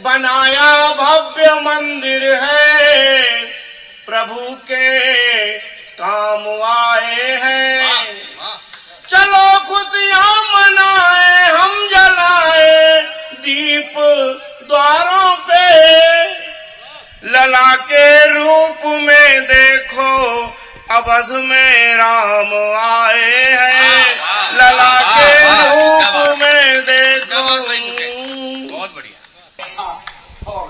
बनाया भव्य मंदिर है, प्रभु के काम आए हैं। चलो खुशियां मनाए, हम जलाए दीप द्वारों पे, लला के रूप में देखो अवध में राम आए हैं। लला के रूप में देखो। बहुत बढ़िया। और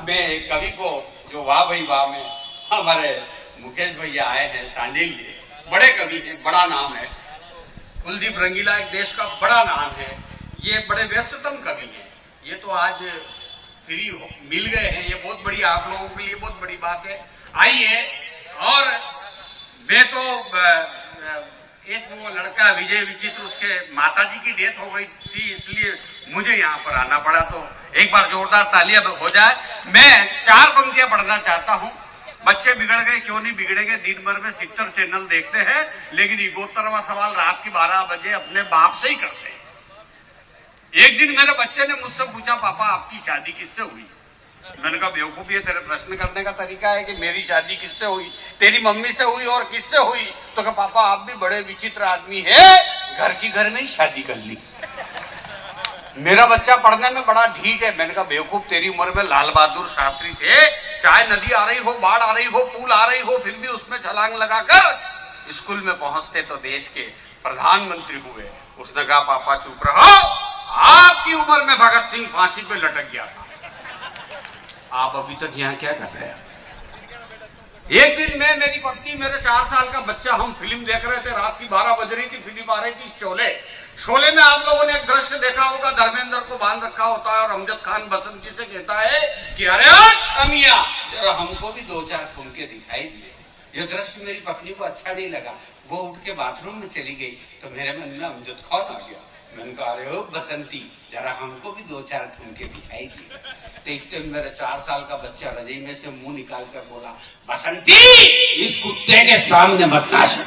मैं एक कवि को जो वाह भाई वाह में हमारे मुकेश भैया आए हैं शांडिल जी, बड़े कवि हैं, बड़ा नाम है। कुलदीप रंगीला एक देश का बड़ा नाम है। ये बड़े व्यस्ततम कवि हैं। ये तो आज फ्री मिल गए हैं, ये बहुत बड़ी आप लोगों के लिए बहुत बड़ी बात है। आइए। और मैं तो एक वो लड़का विजय विचित्र, उसके माताजी की डेथ हो गई थी, इसलिए मुझे यहाँ पर आना पड़ा। तो एक बार जोरदार तालियां हो जाए। मैं 4 पंक्तियां पढ़ना चाहता हूँ। बच्चे बिगड़ गए, क्यों नहीं बिगड़ेंगे? दिन भर में 70 चैनल देखते हैं, लेकिन 71वां सवाल रात के 12 बजे अपने बाप से ही करते हैं। एक दिन मेरे बच्चे ने मुझसे पूछा, पापा आपकी शादी किससे हुई? मैंने कहा बेवकूफ, ये तेरे प्रश्न करने का तरीका है कि मेरी शादी किससे हुई, तेरी मम्मी से हुई और किससे हुई? तो कहा पापा आप भी बड़े विचित्र आदमी है, घर की घर में ही शादी कर ली। मेरा बच्चा पढ़ने में बड़ा ढीठ है। मैंने कहा बेवकूफ, तेरी उम्र में लाल बहादुर शास्त्री थे, चाहे नदी आ रही हो, बाढ़ आ रही हो, पुल आ रही हो, फिर भी उसमें छलांग लगाकर स्कूल में पहुंचते तो देश के प्रधानमंत्री हुए। उसने कहा पापा चुप रहो, आपकी उम्र में भगत सिंह फांसी पे लटक गया था, आप अभी तक यहाँ क्या कर रहे हैं? एक दिन मैं, मेरी पत्नी, मेरे 4 साल का बच्चा, हम फिल्म देख रहे थे। रात की 12 बज रही थी, फिल्म आ रही थी शोले। शोले में आप लोगों ने एक दृश्य देखा होगा, धर्मेंद्र को बांध रखा होता है और अमजद खान बसंती से कहता है कि अरे छमिया जरा हमको भी 2-4 ठुमके दिखाई दिए। ये दृश्य मेरी पत्नी को अच्छा नहीं लगा, वो उठ के बाथरूम में चली गई। तो मेरे मन में अमजद खान आ गया। मैंने कहा अरे ओ बसंती, जरा हमको भी 2-4 ठुमके दिखाई दिए। तो इतने मेरे 4 साल का बच्चा रजाई में से मुंह निकाल कर बोला, बसंती इस कुत्ते के सामने मत नाच।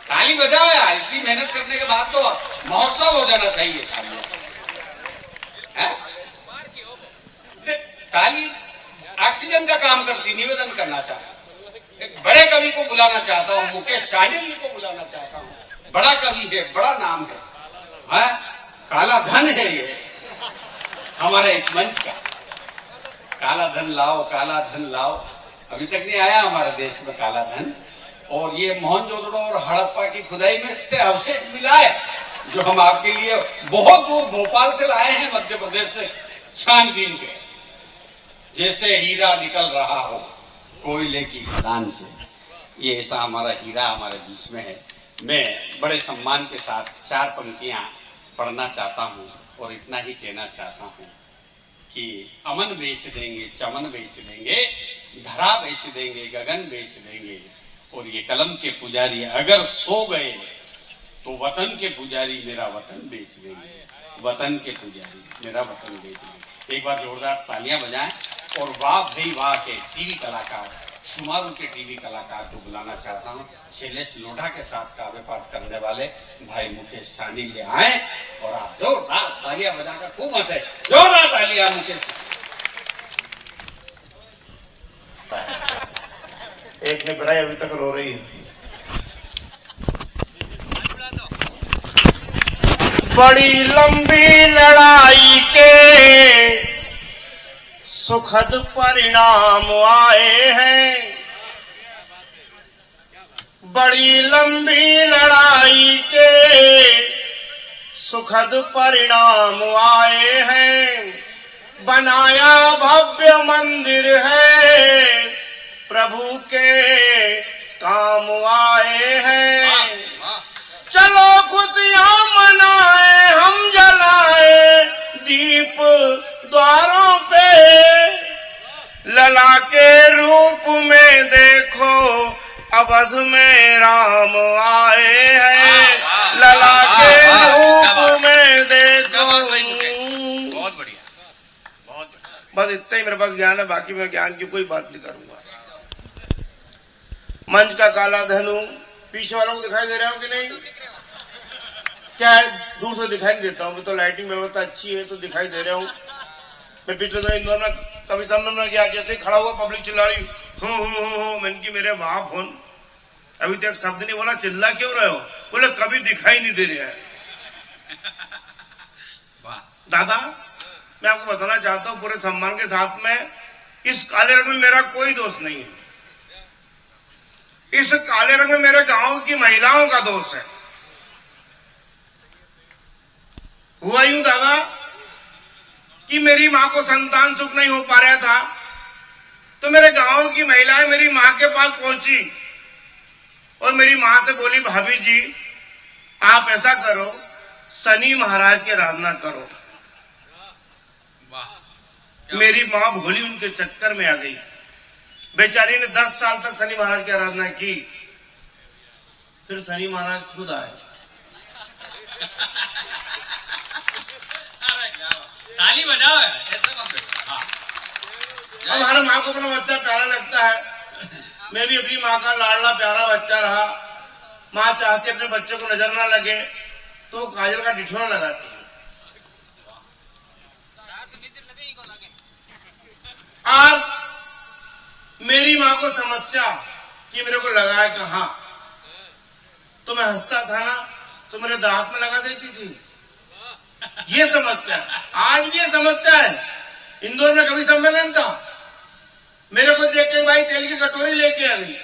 ताली बजाओ यार, इतनी मेहनत करने के बाद तो महोत्सव हो जाना चाहिए। ताली ऑक्सीजन का काम करती। निवेदन करना चाहता हूं, एक बड़े कवि को बुलाना चाहता हूँ, मुकेश शांडिल को बुलाना चाहता हूँ। बड़ा कवि है, बड़ा नाम है, काला धन है ये हमारे इस मंच का। काला धन लाओ, काला धन लाओ। अभी तक नहीं आया हमारे देश में काला धन। और ये मोहनजोदड़ो और हड़प्पा की खुदाई में से अवशेष मिला है, जो हम आपके लिए बहुत दूर भोपाल से लाए हैं, मध्य प्रदेश से छानबीन के। जैसे हीरा निकल रहा हो कोयले की खदान से, ये ऐसा हमारा हीरा हमारे बीच में है। मैं बड़े सम्मान के साथ 4 पंक्तियां पढ़ना चाहता हूं और इतना ही कहना चाहता हूं कि अमन बेच देंगे, चमन बेच देंगे, धरा बेच देंगे, गगन बेच देंगे, और ये कलम के पुजारी अगर सो गए तो वतन के पुजारी मेरा वतन बेच देंगे, वतन के पुजारी मेरा वतन बेच देंगे। एक बार जोरदार तालियां बजाएं। और वाह भाई वाह के टीवी कलाकार, शुमारू के टीवी कलाकार को बुलाना चाहता हूँ। शैलेश लोढ़ा के साथ काव्य पाठ करने वाले भाई मुकेश शांडिल ले आए और आप जोरदार तालियां बजाकर खूब हंसे। जोरदार तालियां मुकेश। एक ने बनाई, अभी तक रो रही है। बड़ी लंबी लड़ाई के सुखद परिणाम आए हैं। बड़ी लंबी लड़ाई के सुखद परिणाम आए हैं। बनाया भव्य मंदिर है, प्रभु के काम आए हैं। चलो खुशियां मनाए, हम जलाए दीप द्वारों पे, लला के रूप में देखो अवध में राम आए हैं। लला के रूप में देखो। बहुत बढ़िया, बहुत बढ़िया। बस इतना ही मेरे पास ज्ञान है, बाकी मैं ज्ञान की कोई बात नहीं करूंगा। मंच का काला धनु पीछे वालों को दिखाई दे रहा हो कि नहीं? क्या है, दूर से दिखाई नहीं देता हूँ, तो लाइटिंग व्यवस्था अच्छी है तो दिखाई दे रहा हूँ। मैं पिछले दिनों इंदौर में कभी सामने में गया, जैसे खड़ा हुआ पब्लिक चिल्ला रही हो, मैंने की मेरे बाप फोन अभी तक शब्द नहीं बोला, चिल्ला क्यों रहे हो? बोले कभी दिखाई नहीं दे रहा है। दादा मैं आपको बताना चाहता हूं पूरे सम्मान के साथ में, इस काले रंग में मेरा कोई दोष नहीं है। इस काले रंग में मेरे गांव की महिलाओं का दोष है। हुआ यूं दादा कि मेरी मां को संतान सुख नहीं हो पा रहा था, तो मेरे गांव की महिलाएं मेरी मां के पास पहुंची और मेरी मां से बोली, भाभी जी आप ऐसा करो, शनि महाराज की आराधना करो। मेरी मां भोली उनके चक्कर में आ गई। बेचारी ने 10 साल तक शनि महाराज की आराधना की, फिर शनि महाराज खुद आए। ताली बजाओ, ऐसे मत बैठो। अब हर माँ को अपना बच्चा प्यारा लगता है। मैं भी अपनी माँ का लाडला प्यारा बच्चा रहा। माँ चाहती अपने बच्चे को नजर ना लगे तो काजल का डिठोरा लगाती है। आज मेरी माँ को समस्या कि मेरे को लगाए कहाँ, तो मैं हंसता था ना तो मेरे दांत में लगा देती थी। ये समस्या आज भी ये समस्या है। इंदौर में कभी सम्मेलन था, मेरे को देख के भाई तेल की कटोरी लेके आ गई,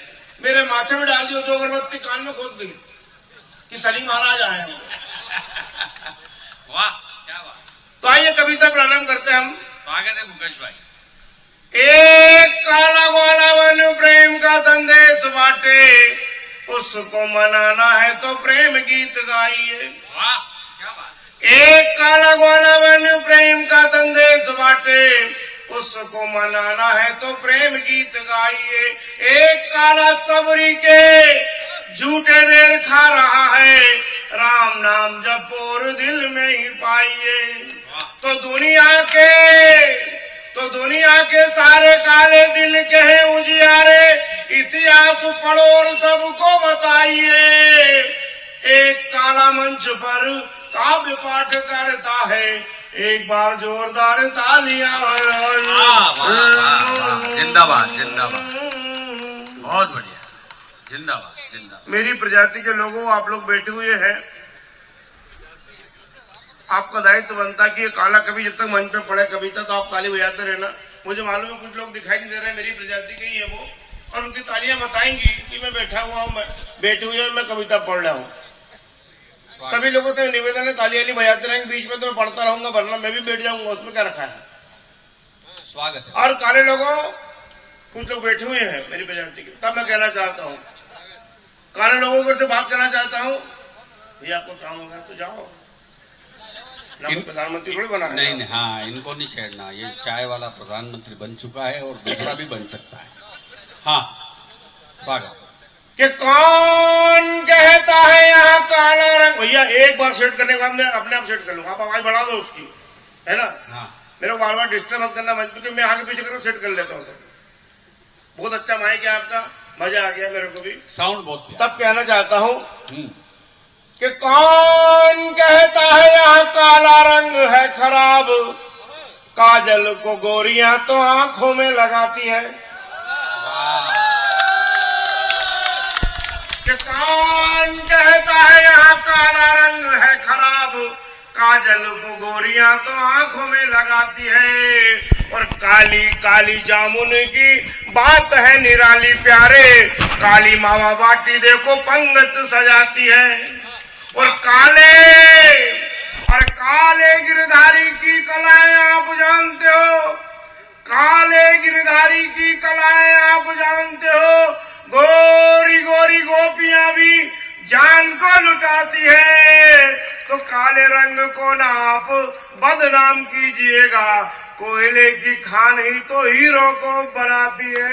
मेरे माथे में डाल दी, 2 अगरबत्ती कान में खोद गई कि शनि महाराज आए हैं। वाह क्या बात। तो आइए कविता प्रारंभ करते हैं हम। स्वागत है मुकेश भाई। एक काला ग्वाला वन प्रेम का संदेश बांटे, उसको मनाना है तो प्रेम गीत गाइए। वाह क्या बात। एक काला ग्वाला वन प्रेम का संदेश बांटे, उसको मनाना है तो प्रेम गीत गाइए। एक काला सबरी के झूठे बेर खा रहा है, राम नाम जपोर दिल में ही पाइए। तो दुनिया के सारे काले दिल के हैं उजियारे, इतिहास पढ़ो और सबको बताइए। एक काला मंच पर काव्य पाठ करता है, एक बार जोरदार तालियां। जिंदाबाद जिंदाबाद, बहुत बढ़िया, जिंदाबाद जिंदाबाद। मेरी प्रजाति के लोगों, आप लोग बैठे हुए हैं, आपका दायित्व बनता है कि ये काला कवि जब तक मंच पे पड़े कविता तो आप ताली बजाते रहना। मुझे मालूम है कुछ लोग दिखाई नहीं दे रहे, मेरी प्रजाति के ही है वो, और उनकी तालियां बताएंगी कि मैं बैठा हुआ हूँ, मैं बैठी हुई और मैं कविता पढ़ रहा हूँ। सभी लोगों से निवेदन है तालियां बजाते रहेंगे, बीच में तो मैं पढ़ता रहूंगा, वरना मैं भी बैठ जाऊंगा, उसमें क्या रखा है। स्वागत है। और काले लोगों, कुछ लोग बैठे हुए हैं मेरी प्रजाति के, तब मैं कहना चाहता हूँ, काले लोगों को से बात करना चाहता हूँ, भैया आपको काम होगा तो जाओ ना, प्रधानमंत्री थोड़ी बना है। नहीं, हाँ इनको नहीं छेड़ना, ये चाय वाला प्रधानमंत्री बन चुका है और दूसरा भी बन सकता है। हाँ स्वागत। कि कौन कहता है यहाँ काला रंग। भैया एक बार सेट करने के बाद मैं अपने आप सेट कर लूंगा, आप आवाज बढ़ा दो उसकी, है ना। हाँ मेरे को बार बार डिस्टर्ब मत करना मंच पे, मैं आगे पीछे करके सेट कर लेता हूँ सब। बहुत अच्छा माइक है आपका, मजा आ गया मेरे को भी, साउंड बहुत। तब कहना चाहता हूँ कि कौन कहता है यहाँ काला रंग है खराब, काजल को गोरियां तो आंखों में लगाती है। कि कौन कहता है यहाँ काला रंग है खराब, काजल को गोरियां तो आंखों में लगाती है। और काली काली जामुन की बात है निराली प्यारे, काली मावा बाटी देखो पंगत सजाती है। और काले गिरधारी की कलाएं आप जानते हो, काले गिरधारी की कलाएं आप जानते हो, गोरी गोरी गोपियां भी जान को लुटाती है। तो काले रंग को ना आप बदनाम कीजिएगा, कोयले की खान ही तो हीरो को बनाती है।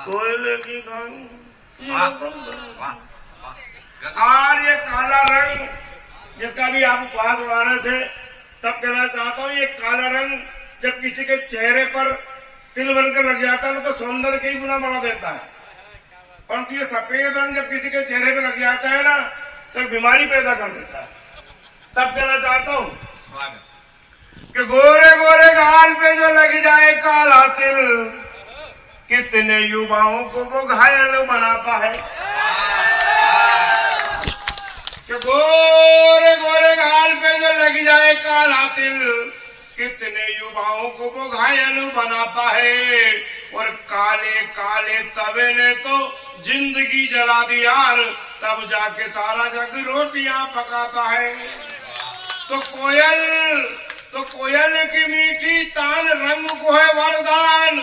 कोयले की खान और ये काला रंग जिसका भी आप उपहास उड़ा रहे थे, तब कहना चाहता हूँ ये काला रंग जब किसी के चेहरे पर तिल बनकर लग जाता है तो सौंदर्य के ही गुना बढ़ा देता है। परंतु ये सफेद रंग जब किसी के चेहरे पे लग जाता है ना तो एक बीमारी पैदा कर देता है। तब कहना चाहता हूं कि गोरे गोरे गाल पे जो लग जाए काला तिल, कितने युवाओं को वो घायल बनाता है। कि गोरे गोरे गाल पे जो लग जाए काला तिल, कितने युवाओं को वो घायल बनाता है। और काले काले तवे ने तो जिंदगी जला दी यार, तब जाके सारा जग रोटियां पकाता है। तो कोयल की मीठी तान रंग को है वरदान,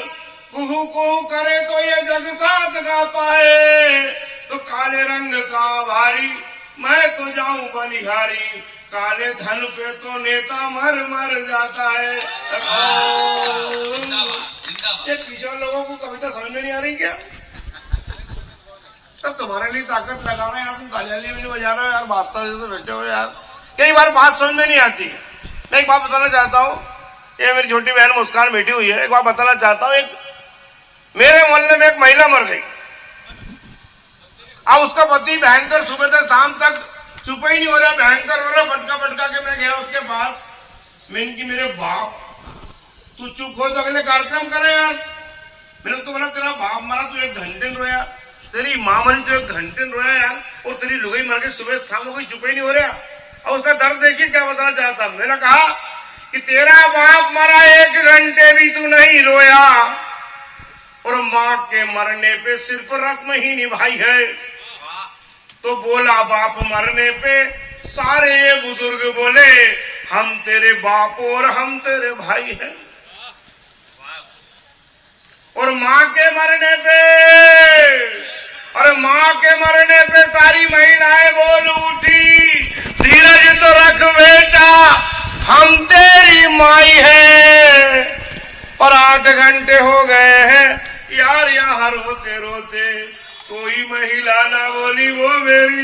कुहू कुहू करे तो ये जग साथ गाता है। तो काले रंग का भारी मैं तो जाऊं बलिहारी, काले धन पे तो नेता मर मर जाता है। ये पीछे लोगों को कविता समझ में नहीं आ रही क्या? तब तुम्हारे लिए ताकत लगाना यार, तुम तालियां भी नहीं बजा रहे हो यार, बादशाह जैसे बैठे हो यार। कई बार बात समझ में नहीं आती। मैं एक बात बताना चाहता हूँ, ये मेरी छोटी बहन मुस्कान बैठी हुई है, एक बात बताना चाहता हूँ। एक मेरे मोहल्ले में एक महिला मर गई। अब उसका पति भयंकर सुबह से शाम तक चुप ही नहीं हो रहा, भयंकर हो रहा, पटका पटका के मैं गया उसके पास। मैंने कि मेरे बाप तू चुप हो तो अगले कार्यक्रम करे यार। मैंने उसको बोला तेरा बाप मरा तू 1 घंटे रोया, तेरी माँ मरी तो 1 घंटे रोया यार, और तेरी लुगाई मर गई सुबह शाम हो गई, चुप ही नहीं हो रहा। और उसका दर्द देखिए क्या बताना चाहता। मैंने कहा कि तेरा बाप मरा 1 घंटे भी तू नहीं रोया, और माँ के मरने पे सिर्फ रस्म ही निभाई है। तो बोला बाप मरने पे सारे बुजुर्ग बोले हम तेरे बाप और हम तेरे भाई हैं। और माँ के मरने पे सारी महिलाएं बोल उठी धीरज तो रख बेटा हम तेरी माई है। और 8 घंटे हो गए हैं यार यहाँ रोते रोते, कोई महिला ना बोली वो मेरी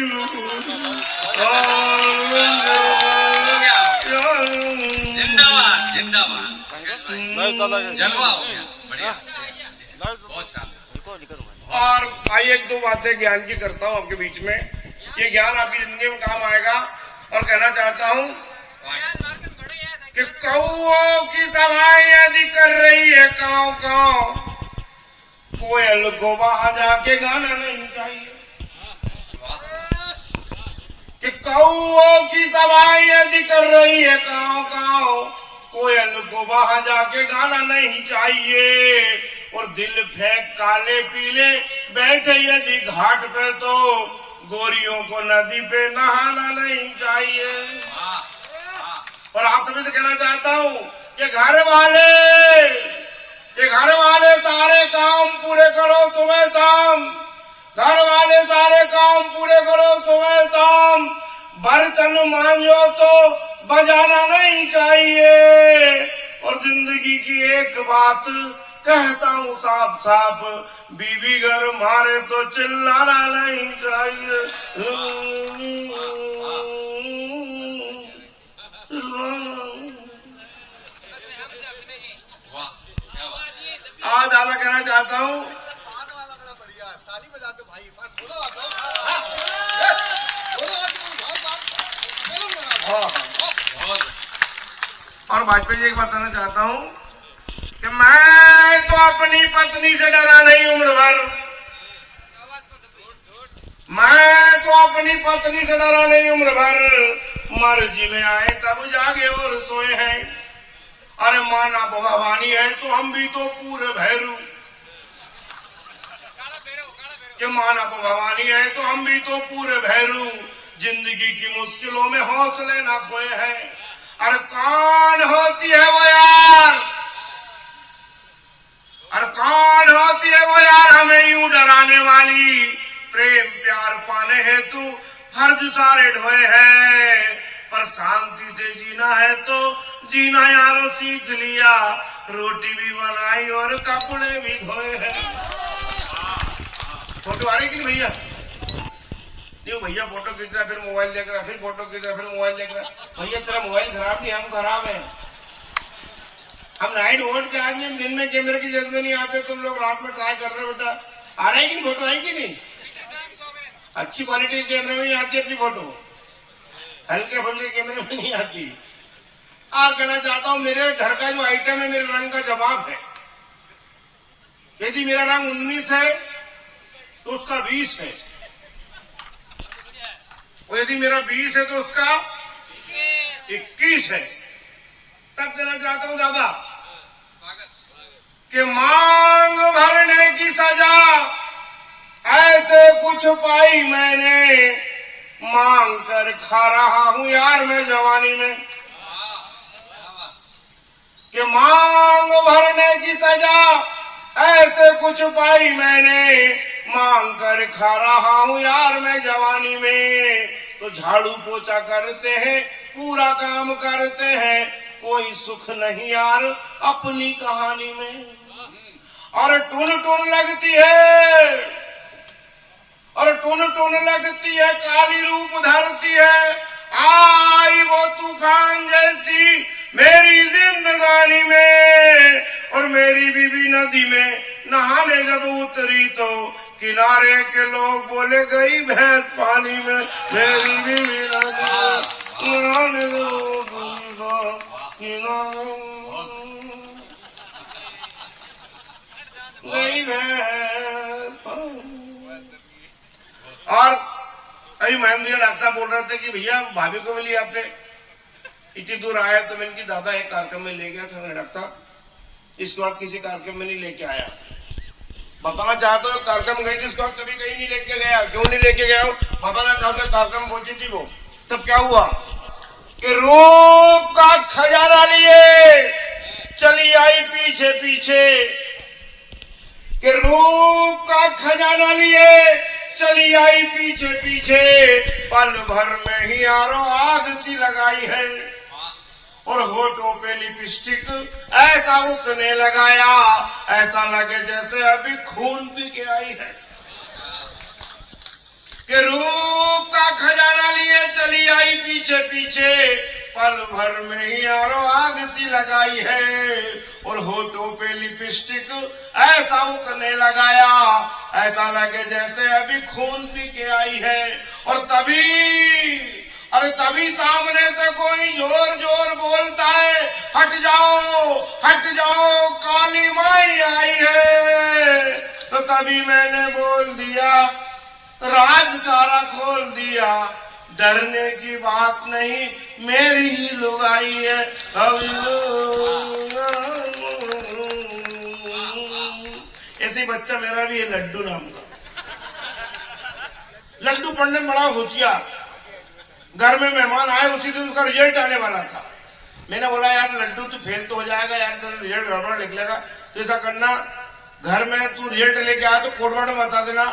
जिंदाबाद जिंदाबाद, जलवा हो गया, बढ़िया, बहुत शानदार। और आइए 1-2 बातें ज्ञान की करता हूँ आपके बीच में, ये ज्ञान आपकी जिंदगी में काम आएगा। और कहना चाहता हूँ कि कौओं की सभाएं यदि कर रही है काव काव, कोयल को वहां जाके गाना नहीं चाहिए। कि कौओं की सभाएं यदि कर रही है काव काव, कोयल को वहां जाके गाना नहीं चाहिए। और दिल फेंक काले पीले बैठे यदि घाट पे, तो गोरियों को नदी पे नहाना नहीं चाहिए। और आप सभी से कहना चाहता हूँ कि घर वाले सारे काम पूरे करो सुबह शाम, घर वाले सारे काम पूरे करो सुबह शाम। बर्तन मांझो तो बजाना नहीं चाहिए। और जिंदगी की एक बात कहता हूँ साफ साफ, बीवी घर मारे तो चिल्लाना नहीं चाहिए। आज दादा कहना चाहता हूँ, ताली बजा दो भाई, और वाजपेयी जी एक बताना चाहता हूँ कि मैं तो अपनी पत्नी से डरा नहीं उम्र भर, मैं तो अपनी पत्नी से डरा नहीं उम्र भर, मर्जी में आए तब जागे और सोए हैं। अरे माना भवानी है तो हम भी तो पूरे भैरू, कि माना भवानी है तो हम भी तो पूरे भैरू, जिंदगी की मुश्किलों में हौसले ना खोए हैं। अरे कौन होती है वो यार, अरे कौन होती है वो यार हमें यूं डराने वाली, प्रेम प्यार पाने हेतु फर्ज सारे ढोए हैं, पर शांति से जीना है तो जीना यारों सीख लिया, रोटी भी बनाई और कपड़े भी धोए हैं। फोटो आ रही कि नहीं भैया? नहीं भैया फोटो खींच रहा फिर मोबाइल देख रहा, फिर फोटो खींच रहा फिर मोबाइल देख रहा। भैया तेरा मोबाइल खराब नहीं, हम खराब हैं। हम नाइट वोट के आदमी, दिन में कैमरे की जरूरत नहीं आते, तुम लोग रात में ट्राई कर रहे हो बेटा। आ रहा है कि नहीं, फोटो आई कि नहीं? अच्छी क्वालिटी के कैमरे में ही आती है अपनी फोटो, हल्के फुल्के कैमरे में नहीं आती। और कहना चाहता हूं मेरे घर का जो आइटम है मेरे रंग का जवाब है। यदि मेरा रंग 19 है तो उसका 20 है, और यदि मेरा 20 है तो उसका 21 है। तब कहना चाहता हूं दादा कि मांग भरने की सजा ऐसे कुछ पाई मैंने, मांग कर खा रहा हूं यार मैं जवानी में। कि मांग भरने की सजा ऐसे कुछ पाई मैंने, मांग कर खा रहा हूं यार मैं जवानी में। तो झाड़ू पोछा करते हैं, पूरा काम करते हैं, कोई सुख नहीं यार अपनी कहानी में। और टून टून लगती है, और टून टून लगती है, काली रूप धरती है, आई वो तूफान जैसी मेरी जिंदगानी में। और मेरी बीबी नदी में नहाने जब उतरी तो किनारे के लोग बोले गई भैंस पानी में। मेरी बीबी नदी में नहाने जब उतरी तो किनारे गई भैंस। और अभी महेंद्र डॉक्टर बोल रहे थे कि भैया भाभी को भी लिया आपने, इतनी दूर आया तो मैं इनकी दादा एक कार्यक्रम में ले गया था डॉक्टर साहब, इसके बाद किसी कार्यक्रम में नहीं लेके आया। बताना चाहता हूँ कार्यक्रम गई थी, उसके बाद कभी कहीं नहीं लेके गया। क्यों नहीं लेके गया? बताना चाहता हूँ कार्यक्रम पहुंची थी वो, तब क्या हुआ कि रूप का खजाना लिए चली आई पीछे पीछे, कि रूप का खजाना लिए चली आई पीछे पीछे, पल भर में ही यारो आग सी लगाई है। और होठों पे लिपस्टिक ऐसा उसने लगाया, ऐसा लगे जैसे अभी खून पी के आई है। कि रूप का खजाना लिए चली आई पीछे पीछे, पल भर में ही यारो आग सी लगाई है। और होठों पे लिपस्टिक ऐसा उसने लगाया, ऐसा लगे जैसे अभी खून पी के आई है। और तभी सामने से कोई जोर जोर बोलता है, हट जाओ काली माई आई है। तो तभी मैंने बोल दिया, राज सारा खोल दिया, डरने की बात नहीं मेरी ही लुगाई है। ऐसे बच्चा मेरा भी है लड्डू नाम का। लड्डू पढ़ने में बड़ा होशियार, घर में मेहमान आए उसी दिन उसका रिजल्ट आने वाला था। मैंने बोला यार लड्डू तू फेल तो हो जाएगा यार, तेरा रिजल्ट गड़बड़ लिख लेगा, तो ऐसा करना घर में तू रिजल्ट लेके आया तो कोड वर्ड में बता देना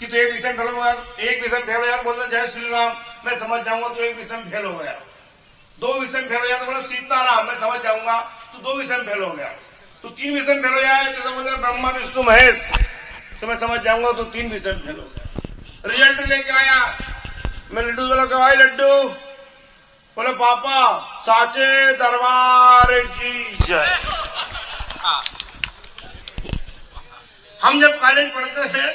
कि तू एक विषय फेल हो गया, एक विषय फेल हो गया बोलना जय श्री राम, मैं समझ जाऊंगा तो एक विषय में फेल हो गया। 2 विषय में फेल हो गया तो बोला सीताराम, मैं समझ जाऊंगा तो 2 विषय में फेल हो गया। तो 3 विषय में फेल हो जाए तो बोल ब्रह्मा विष्णु महेश, तो मैं समझ जाऊंगा तो 3 विषय में फेल हो गया। रिजल्ट लेके आया, मैं लड्डू बोला भाई लड्डू, बोले पापा साचे दरबार की जय। हम जब कॉलेज पढ़ते थे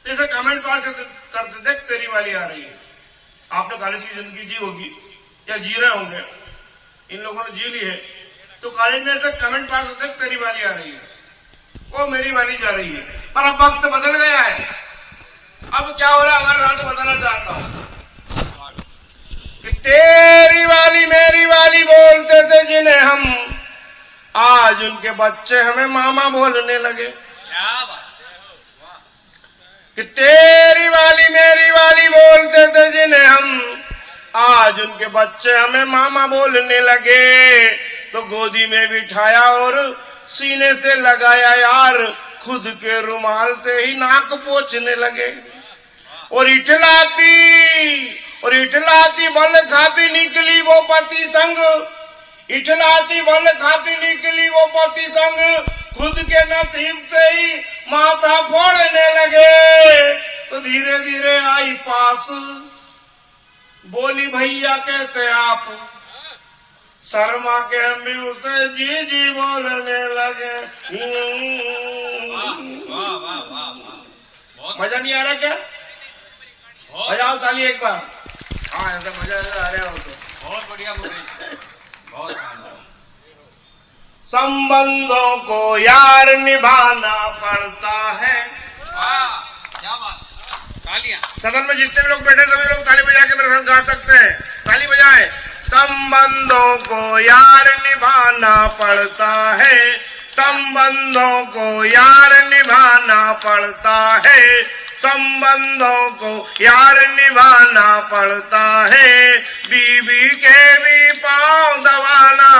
तो ऐसे कमेंट पास करते थे तेरी वाली आ रही है। आपने कॉलेज की जिंदगी जी होगी या जी रहे होंगे, इन लोगों ने जी ली है। तो कॉलेज में ऐसे कमेंट पास होते तेरी वाली आ रही है, वो मेरी वाली जा रही है। पर अब वक्त बदल गया है, अब क्या हो रहा है हमारे साथ बताना चाहता हूं कि तेरी वाली मेरी वाली बोलते थे जिन्हें हम, आज उनके बच्चे हमें मामा बोलने लगे। कि तेरी वाली मेरी वाली बोलते थे जिन्हें हम, आज उनके बच्चे हमें मामा बोलने लगे। तो गोदी में बिठाया और सीने से लगाया यार, खुद के रुमाल से ही नाक पोंछने लगे। और इठलाती बल खाती निकली वो पति संग, इठलाती बल खाती निकली वो पति संग, खुद के नसीब से ही माथा फोड़ने लगे। तो धीरे धीरे आई पास, बोली भैया कैसे आप, शर्मा के हम भी उसे जी जी बोलने लगे। वाह वाह वाह वाह, बहुत मजा नहीं आ रहा क्या? बहुत बजाओ ताली एक बार। हाँ ऐसा मजा आ रहा हो तो। बहुत बढ़िया मुकेश जी, बहुत शानदार। संबंधों को यार निभाना पड़ता है। वाह क्या बात है। तालियां। सदन में जितने भी लोग बैठे सभी लोग ताली बजा के मेरे साथ गा सकते हैं। ताली बजाएं। संबंधों को यार निभाना पड़ता है, संबंधों को यार निभाना पड़ता है, संबंधों को यार निभाना पड़ता है, बीवी के भी पांव दबाना।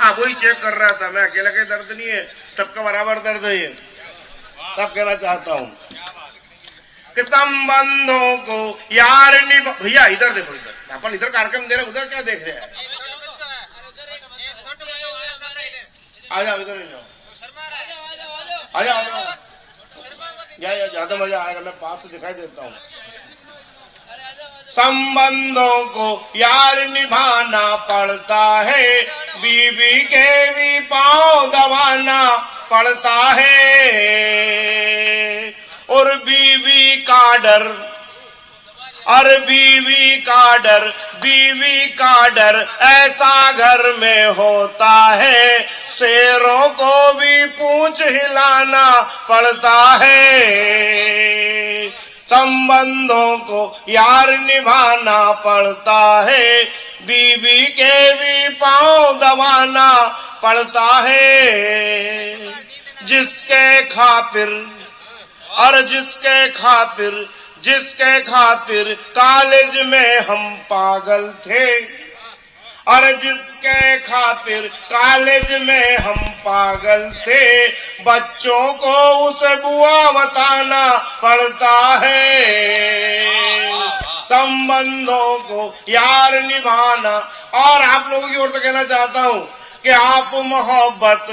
आप वही चेक कर रहा था, मैं अकेला के दर्द नहीं है, सबका बराबर दर्द है ये। सब कहना चाहता हूँ कि संबंधों को यार निभा। भैया इधर देखो, इधर अपन इधर कार्यक्रम दे रहे, उधर क्या देख रहे हैं? आ जाओ इधर, आ जाओ, आ जाओ, ज्यादा मजा आएगा, मैं पास से दिखाई देता हूँ। संबंधों को यार निभाना पड़ता है, बीवी के भी पांव दबाना पड़ता है, और बीवी का डर, और बीवी का डर, बीवी का डर ऐसा घर में होता है, शेरों को भी पूंछ हिलाना पड़ता है। संबंधों को यार निभाना पड़ता है, बीवी के भी पांव दबाना पड़ता है। जिसके खातिर, और जिसके खातिर, जिसके खातिर कॉलेज में हम पागल थे, और जिसके खातिर कॉलेज में हम पागल थे, बच्चों को उसे बुआ बताना पड़ता है। संबंधों को यार निभाना। और आप लोगों की ओर से कहना चाहता हूँ कि आप मोहब्बत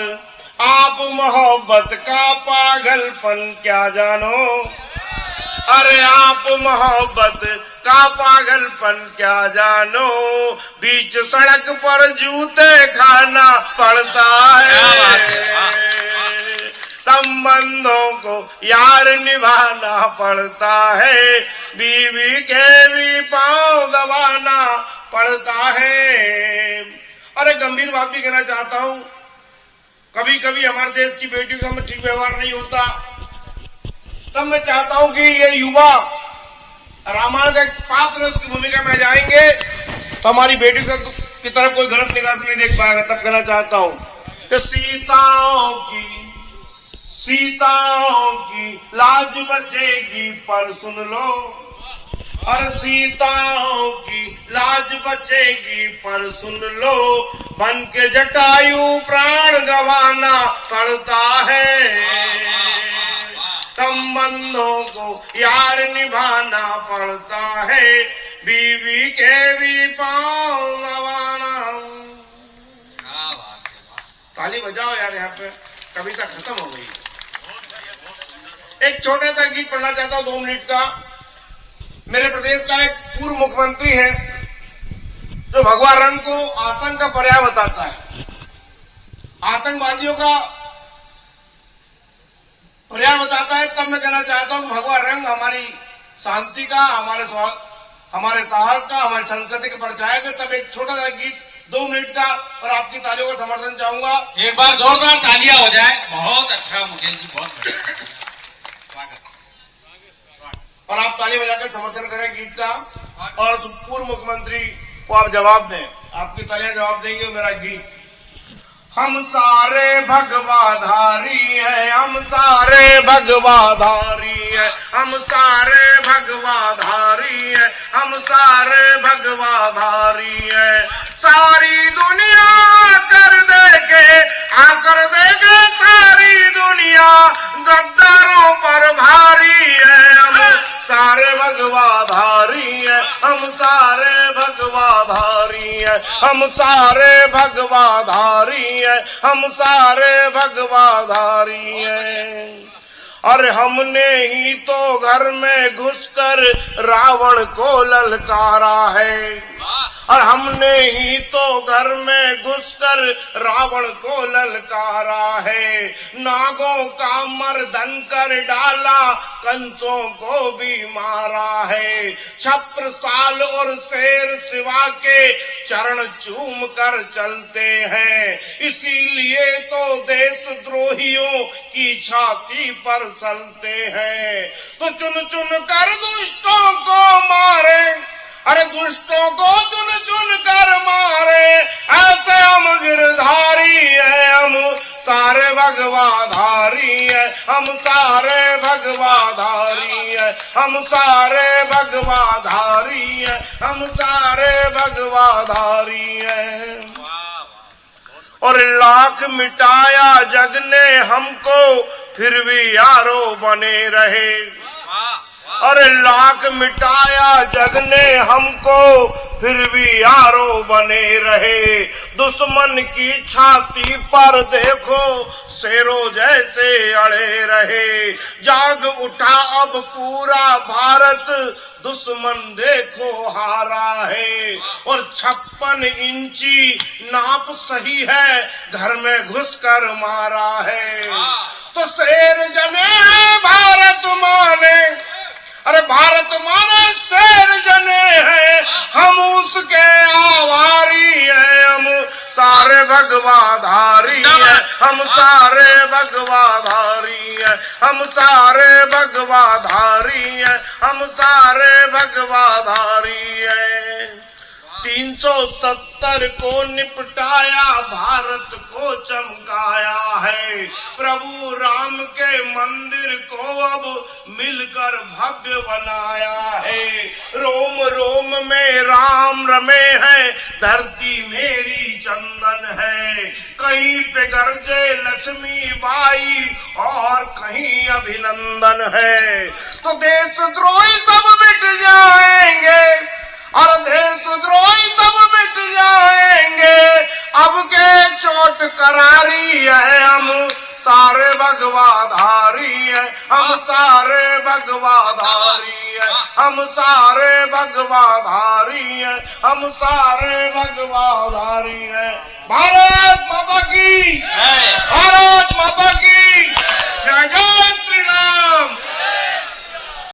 का पागलपन क्या जानो, अरे आप मोहब्बत का पागलपन क्या जानो, बीच सड़क पर जूते खाना पड़ता है। संबंधों को यार निभाना पड़ता है, बीवी के भी पांव दबाना पड़ता है। अरे गंभीर बात भी कहना चाहता हूँ, कभी कभी हमारे देश की बेटियों का ठीक व्यवहार नहीं होता, तब मैं चाहता हूं कि ये युवा रामायण का एक पात्र उसकी भूमिका में जाएंगे तो हमारी बेटी की तरफ कोई गलत निगाह से नहीं देख पाएगा। तब कहना चाहता हूं कि सीताओं की लाज बचेगी पर सुन लो, और सीताओं की लाज बचेगी पर सुन लो, बन के जटायु प्राण गंवाना पड़ता है। संबंधों को यार निभाना पड़ता है, बीवी के भी पांव दबाना। ताली बजाओ यार, यहाँ पे कविता खत्म हो गई। एक छोटा सा गीत पढ़ना चाहता हूँ 2 मिनट का। मेरे प्रदेश का एक पूर्व मुख्यमंत्री है जो भगवा रंग को आतंक का पर्याय बताता है, आतंकवादियों का पर्याय बताता है। तब मैं कहना चाहता हूं भगवा रंग हमारी शांति का, हमारे साहस का, हमारी संस्कृति का परिचायक है। तब एक छोटा सा गीत 2 मिनट का, और आपकी तालियों का समर्थन चाहूंगा। एक बार जोरदार तालियां हो जाए। बहुत अच्छा मुकेश जी, बहुत बढ़िया, स्वागत। और आप ताली बजाकर समर्थन करें गीत का, और पूर्व मुख्यमंत्री को आप जवाब दें, आपकी तालियां जवाब देंगे मेरा गीत। हम सारे भगवाधारी हैं, हम सारे भगवाधारी हैं, हम सारे भगवाधारी हैं, हम सारे भगवाधारी हैं। सारी दुनिया आकर देखे सारी दुनिया गद्दारों पर भारी है। हम सारे भगवाधारी हैं, हम सारे भगवाधारी हैं, हम सारे भगवाधारी हैं, हम सारे भगवाधारी हैं। अरे हमने ही तो घर में घुसकर रावण को ललकारा है, और हमने ही तो घर में घुसकर रावण को ललकारा है, नागों का मर्दन कर डाला, कंसों को भी मारा है। छत्रसाल और शेर शिवा के चरण चूम कर चलते हैं, इसीलिए तो देशद्रोहियों की छाती पर सलते हैं। तो चुन चुन कर दुष्टों को मारे, अरे दुष्टों को चुन चुन कर मारे, ऐसे हम गिरधारी है, हम सारे भगवाधारी है, हम सारे भगवाधारी है, हम सारे भगवाधारी है, हम सारे भगवाधारी है। और लाख मिटाया जग ने हमको, फिर भी यारो बने रहे। और लाख मिटाया जग ने हमको, फिर भी यारो बने रहे। दुश्मन की छाती पर देखो शेरों जैसे अड़े रहे। जाग उठा अब पूरा भारत, दुश्मन देखो हारा है। और 56 इंची नाप सही है, घर में घुसकर मारा है। तो शेर जने है भारत माने, अरे भारत माने शेर जने हैं, हम उसके आवारी हैं, हम सारे भगवाधारी हैं, हम सारे भगवाधारी हैं, हम सारे भगवाधारी हैं, हम सारे भगवाधारी हैं। 370 को निपटाया, भारत को चमकाया है। प्रभु राम के मंदिर को अब मिलकर भव्य बनाया है। रोम रोम में राम रमे हैं, धरती मेरी चंदन है। कहीं पे गरजे लक्ष्मी बाई और कहीं अभिनंदन है। तो देशद्रोही सब मिट जाएंगे, और देशद्रोही सब मिट जाएंगे। अब के चोट करारी है, हम सारे भगवाधारी है, हम सारे भगवाधारी है, हम सारे भगवाधारी है, हम सारे भगवाधारी है। भारत माता की, भारत